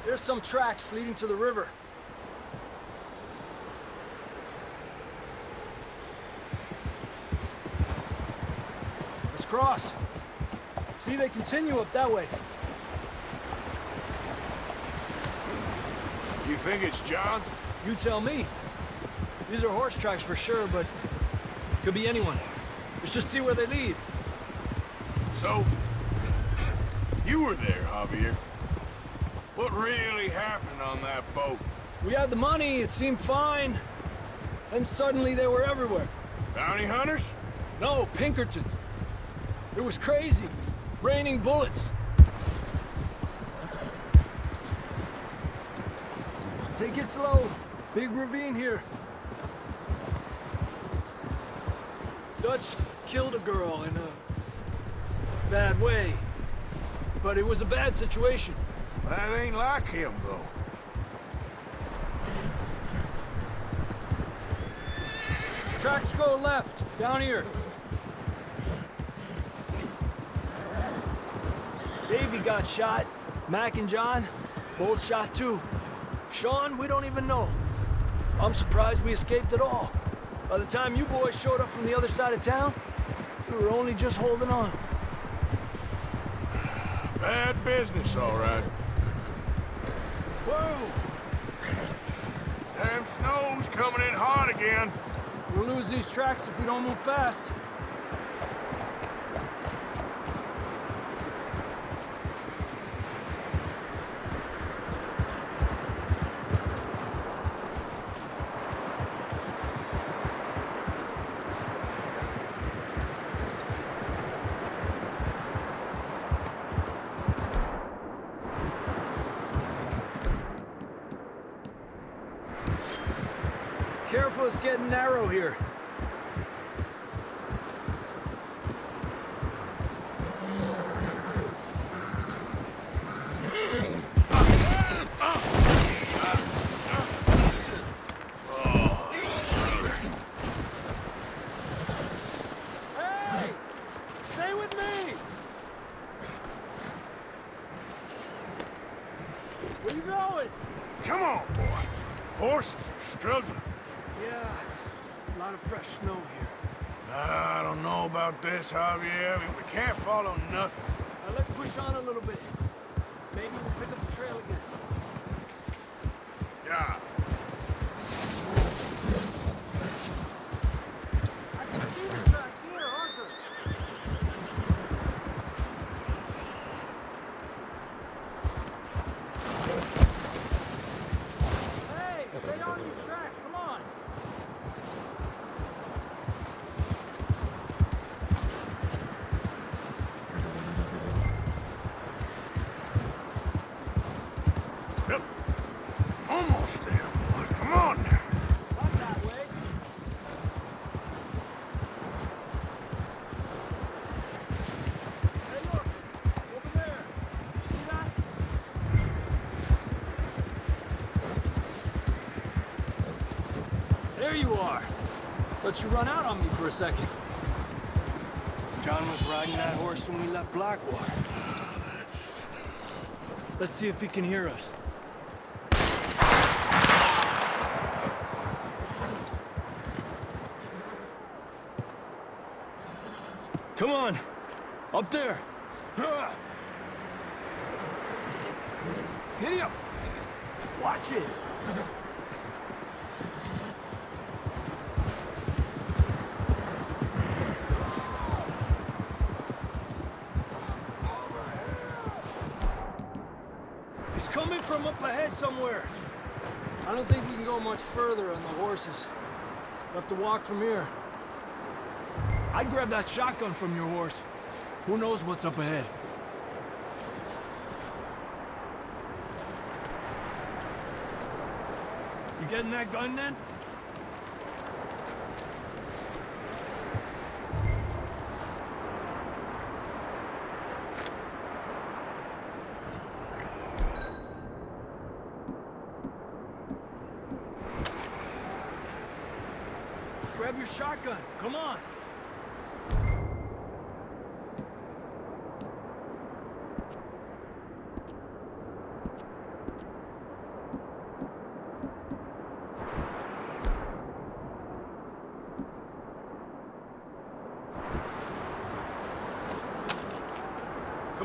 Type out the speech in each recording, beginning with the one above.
There's some tracks leading to the river. Let's cross. See, they continue up that way. You think it's John? You tell me. These are horse tracks for sure, but could be anyone. Let's just see where they lead. So, you were there, Javier. What really happened on that boat? We had the money, it seemed fine. And suddenly they were everywhere. Bounty hunters? No, Pinkertons. It was crazy. Raining bullets. Take it slow. Big ravine here. Dutch killed a girl in a bad way. But it was a bad situation. That ain't like him, though. Tracks go left, down here. Davey got shot. Mac and John, both shot too. Sean, we don't even know. I'm surprised we escaped at all. By the time you boys showed up from the other side of town, we were only just holding on. Bad business, all right. Whoa! Damn snow's coming in hot again. We'll lose these tracks if we don't move fast. Careful, it's getting narrow here. Hey! Stay with me! Where you going? Come on, boy. Horses are struggling. Yeah, a lot of fresh snow here. I don't know about this, Javier. I mean, we can't follow nothing. Now let's push on a little bit. Maybe we'll pick up the trail again. Yeah. I can see the tracks here, Arthur. Hey, stay on these tracks, come on. Yep. Almost there, boy. Come on now. Not that way. Hey, look. Over there. You see that? There you are. Let you run out on me for a second. John was riding that horse when we left Blackwater. Let's see if he can hear us. Come on, up there. Hit him. Watch it. He's coming from up ahead somewhere. I don't think we can go much further on the horses. We'll have to walk from here. I'd grab that shotgun from your horse. Who knows what's up ahead? You getting that gun then? Grab your shotgun. Come on.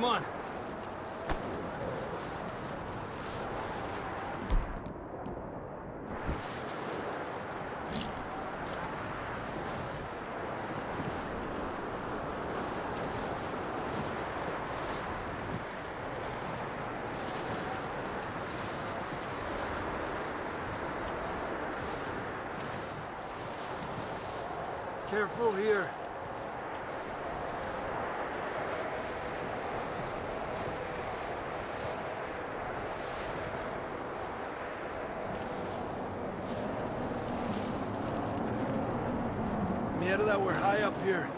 Come on. Careful here. Mierda, we're high up here.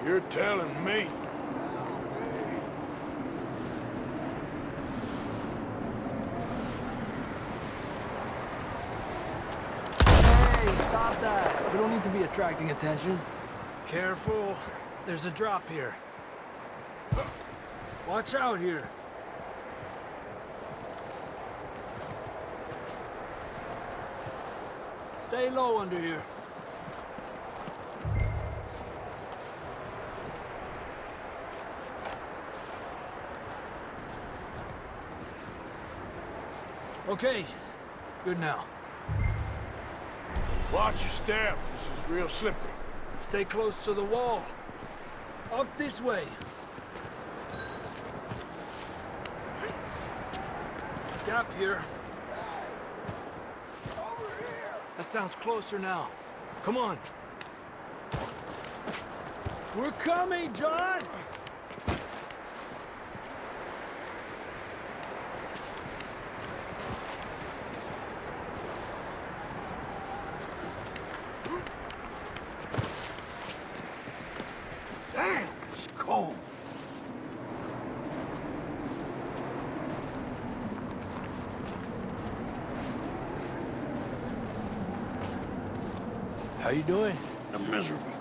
You're telling me. Hey, stop that. We don't need to be attracting attention. Careful. There's a drop here. Watch out here. Stay low under here. Okay, good now. Watch your step. This is real slippery. Stay close to the wall. Up this way. Gap here. That sounds closer now. Come on. We're coming, John! Damn, it's cold. How you doing? I'm miserable.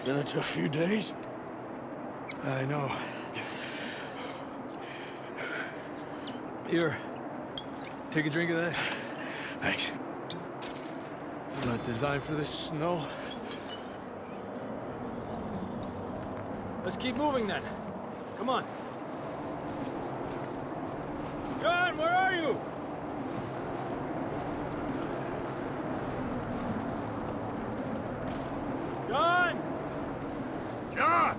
Been a tough few days. I know. Here. Take a drink of this. Thanks. Not designed for this snow. Let's keep moving then. Come on. John, where are you? John! John!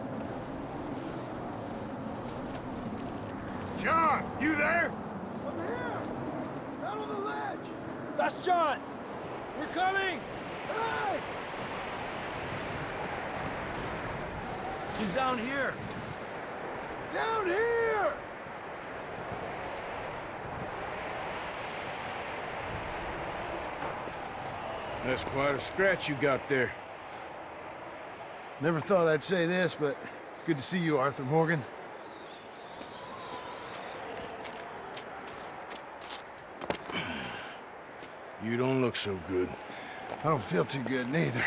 John, you there? I'm here! Out on the ledge! That's John! We're coming! Hey! He's down here. Down here! That's quite a scratch you got there. Never thought I'd say this, but it's good to see you, Arthur Morgan. You don't look so good. I don't feel too good, neither.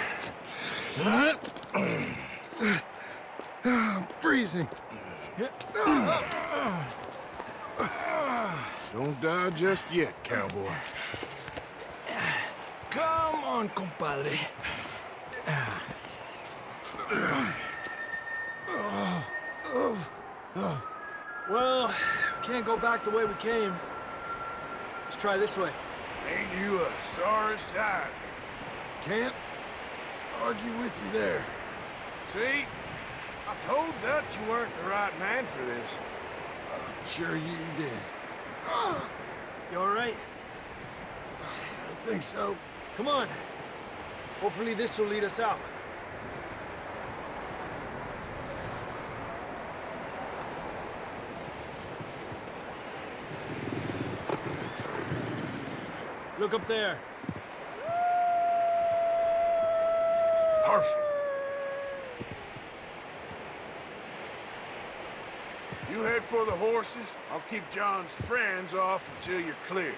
I'm freezing. Don't die just yet, cowboy. Come on, compadre. Well, we can't go back the way we came. Let's try this way. Ain't you a sorry sight? Can't argue with you there. See? I told Dutch you weren't the right man for this. Sure you did. You all right? I think so. Come on. Hopefully this will lead us out. Look up there. Perfect. You head for the horses. I'll keep John's friends off until you're clear.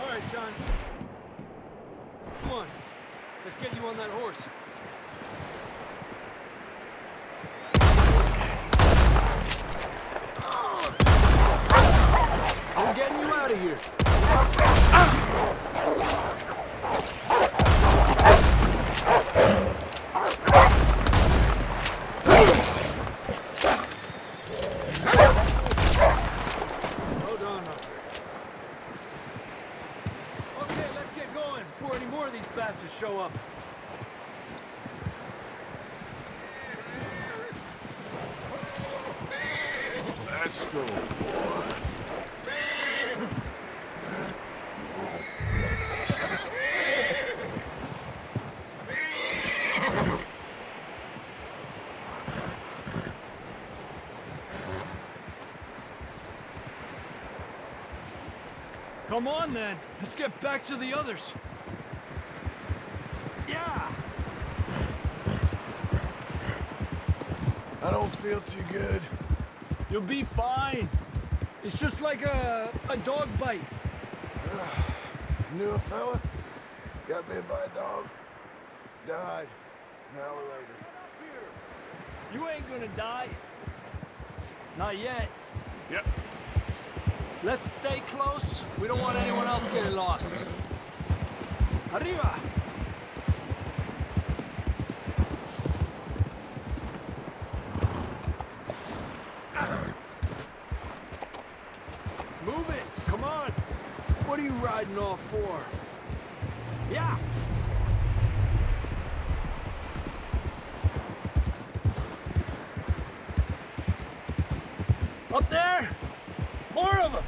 All right, John. Come on. Let's get you on that horse. We're getting you out of here. blow up. Let's go, boy. Come on, then. Let's get back to the others. Yeah! I don't feel too good. You'll be fine. It's just like a dog bite. Knew a fella? Got bit by a dog. Died an hour later. You ain't gonna die. Not yet. Yep. Let's stay close. We don't want anyone else getting lost. Arriba! Move it! Come on! What are you riding off for? Yeah! Up there! More of them!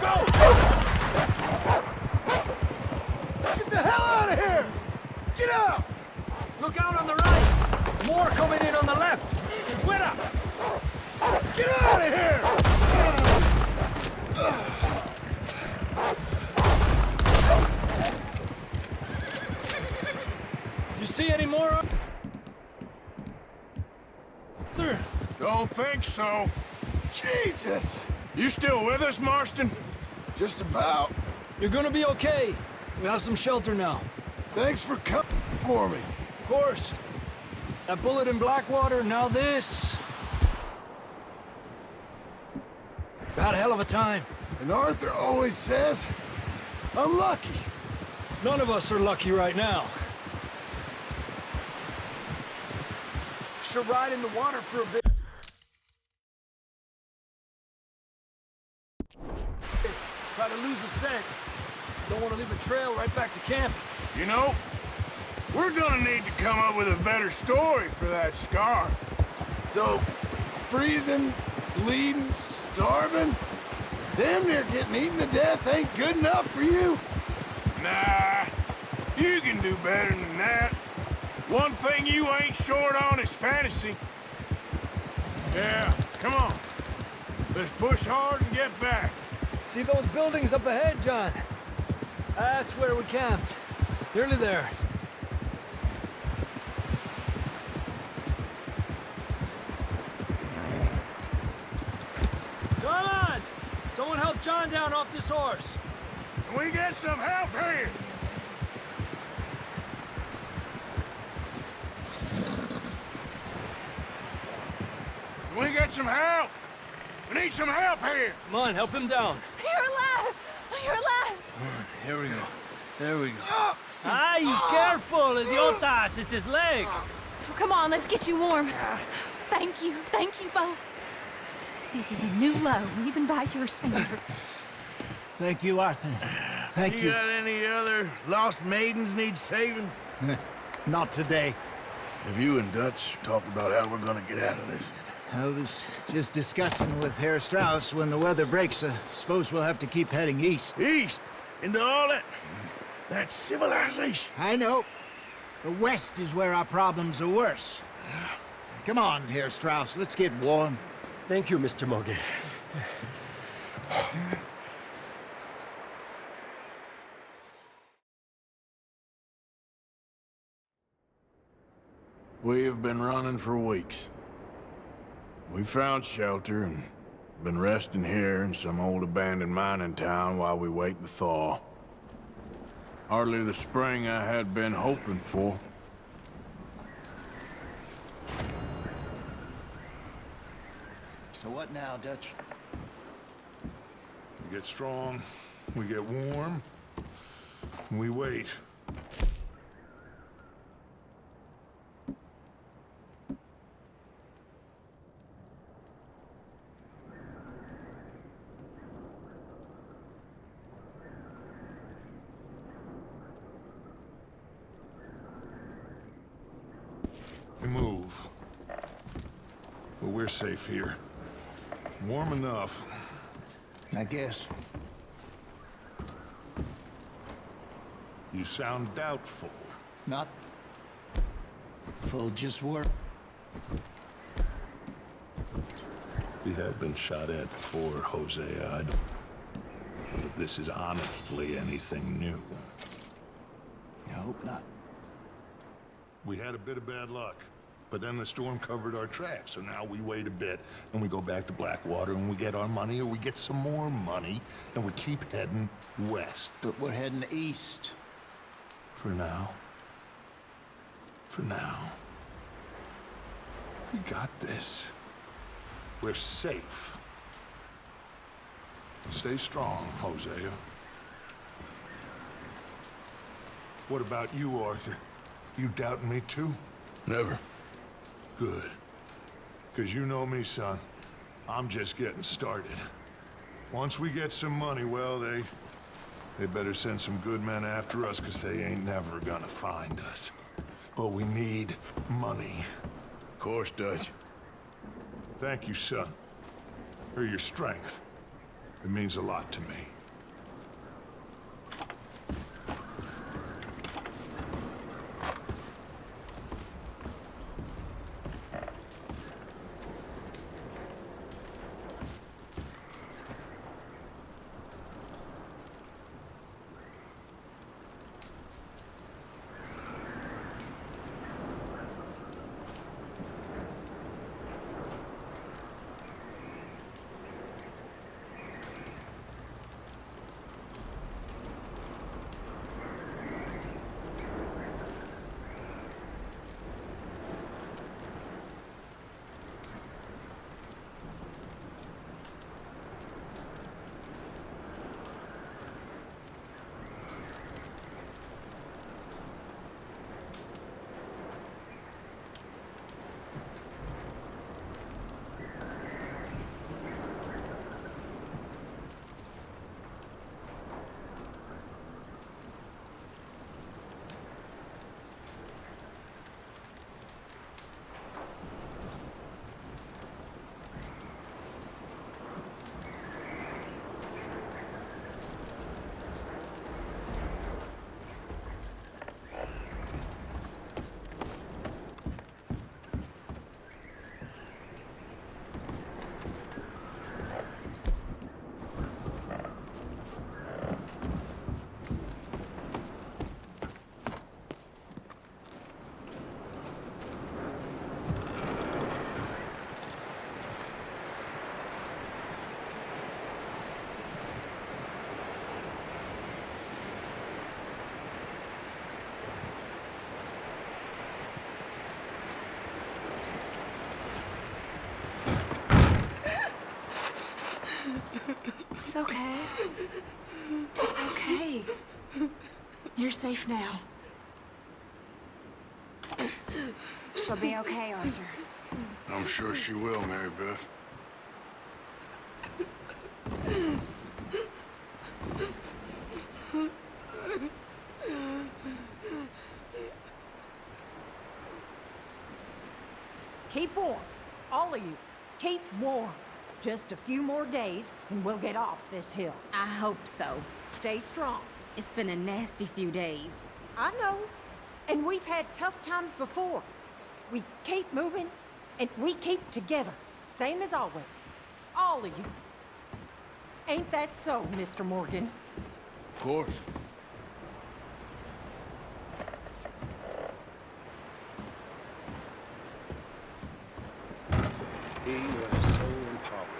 Go! Get the hell out of here! Get out! Look out on the right! More coming in on the left! Fuera! Get out of here! You see any more? There. Don't think so. Jesus! You still with us, Marston? Just about. You're gonna be okay. We have some shelter now. Thanks for coming for me. Of course. That bullet in Blackwater, now this. We had a hell of a time. And Arthur always says, I'm lucky. None of us are lucky right now. Should ride in the water for a bit. Try to lose a scent. Don't want to leave a trail right back to camp. You know, we're gonna need to come up with a better story for that scar. So, freezing, bleeding, starving, damn near getting eaten to death ain't good enough for you? Nah, you can do better than that. One thing you ain't short on is fantasy. Yeah, come on. Let's push hard and get back. See those buildings up ahead, John? That's where we camped. Nearly there. Come on! Someone help John down off this horse. Can we get some help here? Can we get some help? We need some help here. Come on, help him down. You're alive! You're alive! Here we go. There we go. Ay, careful, idiotas! It's his leg. Oh, come on, let's get you warm. Thank you both. This is a new low, even by your standards. Thank you, Arthur. Thank you. got any other lost maidens need saving? Not today. Have you and Dutch talked about how we're gonna get out of this? I was just discussing with Herr Strauss when the weather breaks. I suppose we'll have to keep heading east. East? Into all that... that civilization. I know. The west is where our problems are worse. Come on, Herr Strauss. Let's get warm. Thank you, Mr. Morgan. We have been running for weeks. We found shelter and been resting here in some old abandoned mining town while we wait the thaw. Hardly the spring I had been hoping for. So what now, Dutch? We get strong, we get warm, and we wait. They move. But we're safe here. Warm enough. I guess. You sound doubtful. Not full, just work. We have been shot at before, Hosea. I don't know if this is honestly anything new. I hope not. We had a bit of bad luck, but then the storm covered our tracks, so now we wait a bit, and we go back to Blackwater, and we get our money, or we get some more money, and we keep heading west. But we're heading east. For now. For now. We got this. We're safe. Stay strong, Hosea. What about you, Arthur? You doubting me too? Never. Good. 'Cause you know me, son. I'm just getting started. Once we get some money, well, they better send some good men after us, 'cause they ain't never gonna find us. But we need money. Of course, Dutch. Thank you, son. For your strength. It means a lot to me. It's okay. It's okay. You're safe now. She'll be okay, Arthur. I'm sure she will, Mary Beth. Keep warm, all of you. Keep warm. Just a few more days and we'll get off this hill. I hope so. Stay strong. It's been a nasty few days. I know. And we've had tough times before. We keep moving and we keep together. Same as always. All of you. Ain't that so, Mr. Morgan? Of course. He that is so impoverished.